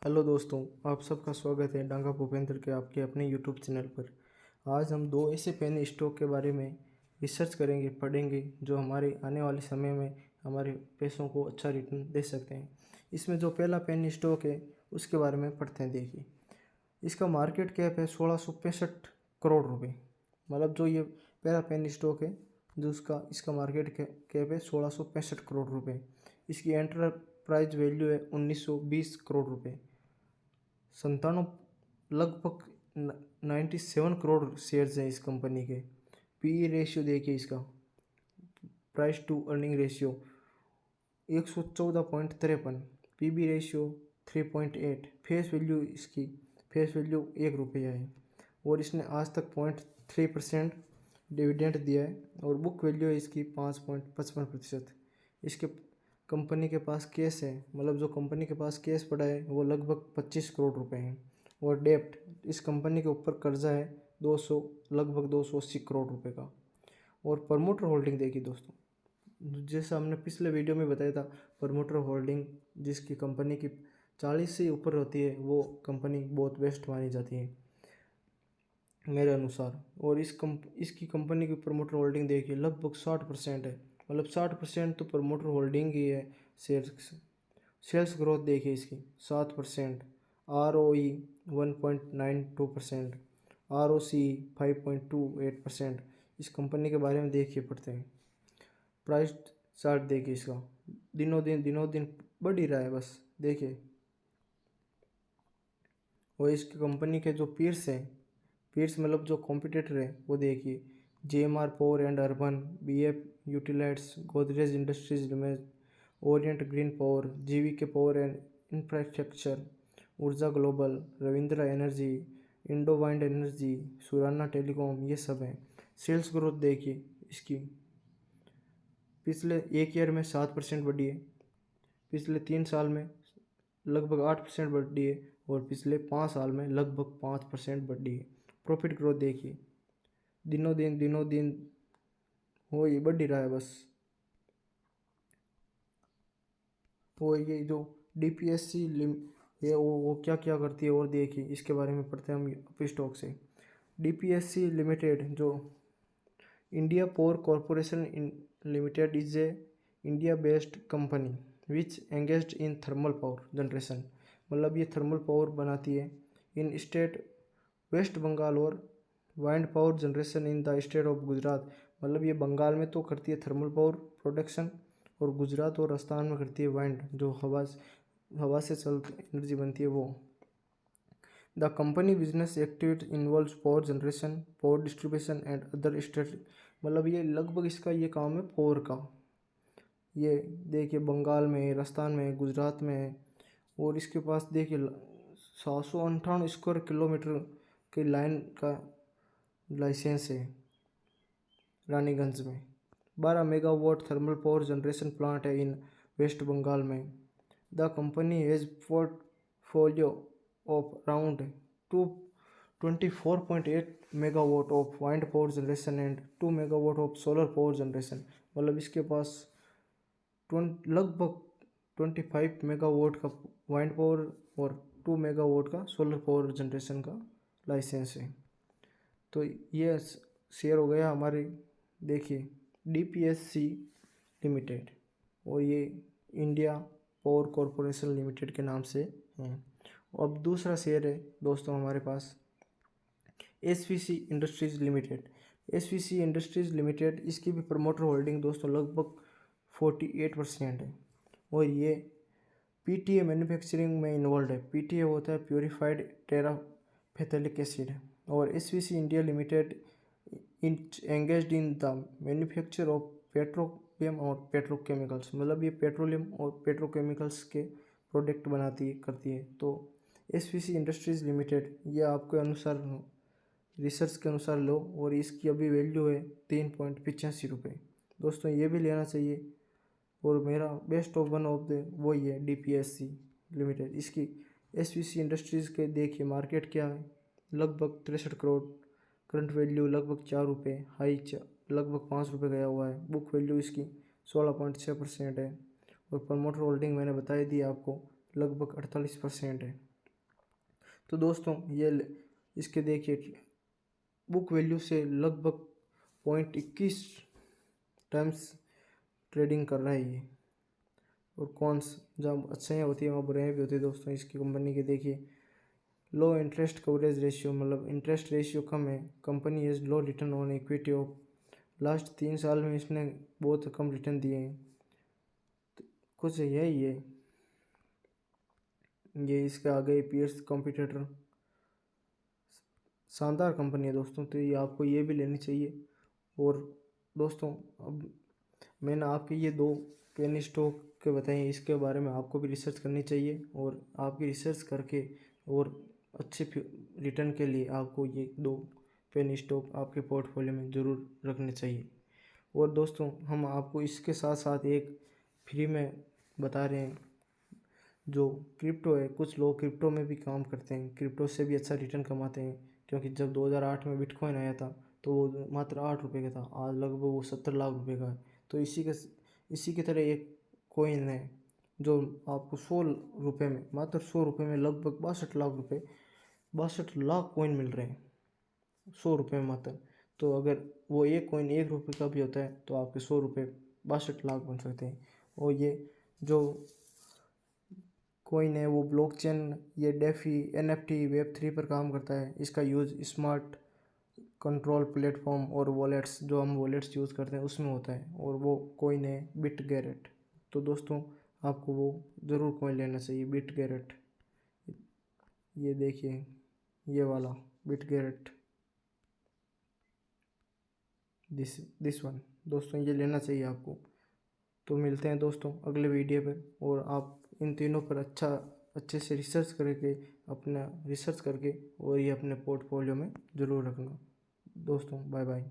Hello दोस्तों, आप सबका स्वागत है डांगा भूपेंद्र के आपके अपने यूट्यूब चैनल पर। आज हम दो ऐसे पेन स्टॉक के बारे में रिसर्च करेंगे, पढ़ेंगे जो हमारे आने वाले समय में हमारे पैसों को अच्छा रिटर्न दे सकते हैं। इसमें जो पहला पेन स्टॉक है उसके बारे में पढ़ते हैं। देखिए, इसका मार्केट कैप है 1665 करोड़ रुपये। मतलब जो ये पहला पेन स्टॉक है जो इसका मार्केट कैप है 1665 करोड़ रुपये। इसकी एंटरप्राइज वैल्यू है 1920 करोड़ रुपये। 97 लगभग 97 करोड़ शेयर्स हैं इस कंपनी के। पीई रेशियो देखिए, इसका price to earning ratio 114.53, PB ratio 3.8, face value ₹1 है और इसने आज तक 0.3% डिविडेंड दिया है और बुक वैल्यू है इसकी 5.55%। इसके कंपनी के पास कैश है, मतलब जो कंपनी के पास कैश पड़ा है वो लगभग 25 करोड़ रुपए है। और डेप्ट, इस कंपनी के ऊपर कर्जा है लगभग 280 करोड़ रुपए का। और प्रमोटर होल्डिंग देखिए दोस्तों, जैसा हमने पिछले वीडियो में बताया था, प्रमोटर होल्डिंग जिसकी कंपनी की 40 से ऊपर होती है वो कंपनी बहुत बेस्ट मानी जाती है मेरे अनुसार। और इसकी कंपनी की प्रमोटर होल्डिंग देखिए लगभग 60% है। मतलब 60% तो प्रमोटर होल्डिंग ही है। सेल्स ग्रोथ देखिए इसकी 7%, ROE 1.92%, ROC 5.28%। इस कंपनी के बारे में देखिए, पढ़ते हैं। प्राइस चार्ट देखिए, इसका दिनों दिन बढ़ ही रहा है बस, देखिए। और इसकी कंपनी के जो पीर्स मतलब जो कॉम्पिटिटर है वो देखिए, JMR Power and Urban, BF Utilities, Godrej Industries Limited, Orient Green Power, GVK Power and Infrastructure, Urja Global, Ravindra Energy, Indo Wind Energy, Surana Telecom, ये सब हैं। सेल्स ग्रोथ देखिए इसकी, पिछले एक ईयर में 7% बढ़ी है, पिछले 3 साल में लगभग 8% बढ़ी है और पिछले 5 साल में लगभग 5% बढ़ी है। प्रॉफिट ग्रोथ देखिए, दिनों दिन हो ये बढ़ ही रहा है बस। वो ये जो DPSC ये वो क्या क्या करती है और देखिए, इसके बारे में पढ़ते हैं हम अपनी स्टॉक से। DPSC लिमिटेड जो India power corporation limited is a India based company which engaged in thermal power generation. मतलब ये थर्मल पावर बनाती है इन स्टेट वेस्ट बंगाल और wind power generation in the state of Gujarat. मतलब ये बंगाल में तो करती है थर्मल पावर प्रोडक्शन और गुजरात और राजस्थान में करती है वाइंड, जो हवा से चलती एनर्जी बनती है वो। The company business activity involves power generation, power distribution and other state. मतलब ये लगभग इसका ये काम है पावर का। ये देखिए बंगाल में, राजस्थान में, गुजरात में है। और इसके पास देखिए 758 स्क्वायर किलोमीटर की लाइन का लाइसेंस है रानीगंज में। 12 megawatt thermal power generation plant है इन वेस्ट बंगाल में। The company has portfolio of around 24.8 megawatt of wind power generation and 2 megawatt of solar power generation. मतलब इसके पास लगभग 25 मेगावाट का वाइंड पावर और 2 मेगावाट का सोलर पावर जनरेशन का लाइसेंस है। तो ये शेयर हो गया हमारे, देखिए, DPSC लिमिटेड, और ये इंडिया पावर कॉरपोरेशन लिमिटेड के नाम से हैं। अब दूसरा शेयर है दोस्तों हमारे पास SVC industries limited. SVC industries limited, इसकी भी प्रमोटर होल्डिंग दोस्तों लगभग 48% है और ये PTA मैन्युफैक्चरिंग में इन्वॉल्व है। PTA होता है प्योरीफाइड टेराफेथलिक एसिड। और SVC India limited engaged in the manufacture of petroleum और पेट्रोकेमिकल्स। मतलब ये पेट्रोलियम और पेट्रोकेमिकल्स के प्रोडक्ट करती है। तो SVC इंडस्ट्रीज़ लिमिटेड ये आपके अनुसार, रिसर्च के अनुसार लो, और इसकी अभी वैल्यू है 3.85 रुपये। दोस्तों ये भी लेना चाहिए। और मेरा best of one of the वही है DPSC लिमिटेड। इसकी SVC इंडस्ट्रीज़ के देखिए मार्केट क्या है, लगभग 63 करोड़, करंट वैल्यू लगभग 4 रुपये, लगभग 5 रुपये गया हुआ है। बुक वैल्यू इसकी 16.6% है और प्रमोटर होल्डिंग मैंने बताई दी आपको लगभग 48% है। तो दोस्तों इसके देखिए बुक वैल्यू से लगभग 0.21 टाइम्स ट्रेडिंग कर रहा है ये। और कौन्स जब अच्छाइयाँ होती है वहाँ बुराइयाँ भी होती है दोस्तों इसकी कंपनी के। देखिए लो इंटरेस्ट कवरेज रेशियो, मतलब इंटरेस्ट रेशियो कम है। Company is low return on equity of, last 3 साल में इसने बहुत कम रिटर्न दिए हैं। तो कुछ यही है ये। इसके आगे पीयर्स कॉम्पिटिटर, शानदार कंपनी है दोस्तों, तो ये आपको ये भी लेनी चाहिए। और दोस्तों अब मैंने आपके ये 2 पेनी स्टॉक के बताए, इसके बारे में आपको भी रिसर्च करनी चाहिए। और आपकी रिसर्च करके और अच्छे रिटर्न के लिए आपको ये 2 पेनी स्टॉक आपके पोर्टफोलियो में ज़रूर रखने चाहिए। और दोस्तों हम आपको इसके साथ साथ एक फ्री में बता रहे हैं जो क्रिप्टो है। कुछ लोग क्रिप्टो में भी काम करते हैं, क्रिप्टो से भी अच्छा रिटर्न कमाते हैं। क्योंकि जब 2008 में बिटकॉइन आया था तो वो मात्र 8 रुपये का था, आज लगभग वो 70 लाख रुपए का है। तो इसी की तरह एक कोइन है जो आपको 100 रुपये में, मात्र 100 रुपये में लगभग 62 लाख कॉइन मिल रहे हैं 100 रुपये में मात्र। तो अगर वो एक कॉइन 1 रुपये का भी होता है तो आपके 100 रुपये 62 लाख बन सकते हैं। और ये जो कोइन है वो ब्लॉकचेन, ये डेफी, एनएफटी, वेब3 पर काम करता है। इसका यूज़ स्मार्ट कंट्रोल प्लेटफॉर्म और वॉलेट्स, जो हम वॉलेट्स यूज़ करते हैं उसमें होता है। और वो कोइन है बिटगेरेट। तो दोस्तों आपको वो ज़रूर कॉइन लेना चाहिए बिटगेरेट। ये देखिए ये वाला बिटगेरेट, दिस वन दोस्तों, ये लेना चाहिए आपको। तो मिलते हैं दोस्तों अगले वीडियो पर। और आप इन तीनों पर अच्छे से रिसर्च करके, अपना रिसर्च करके और ये अपने पोर्टफोलियो में ज़रूर रखना दोस्तों। Bye bye.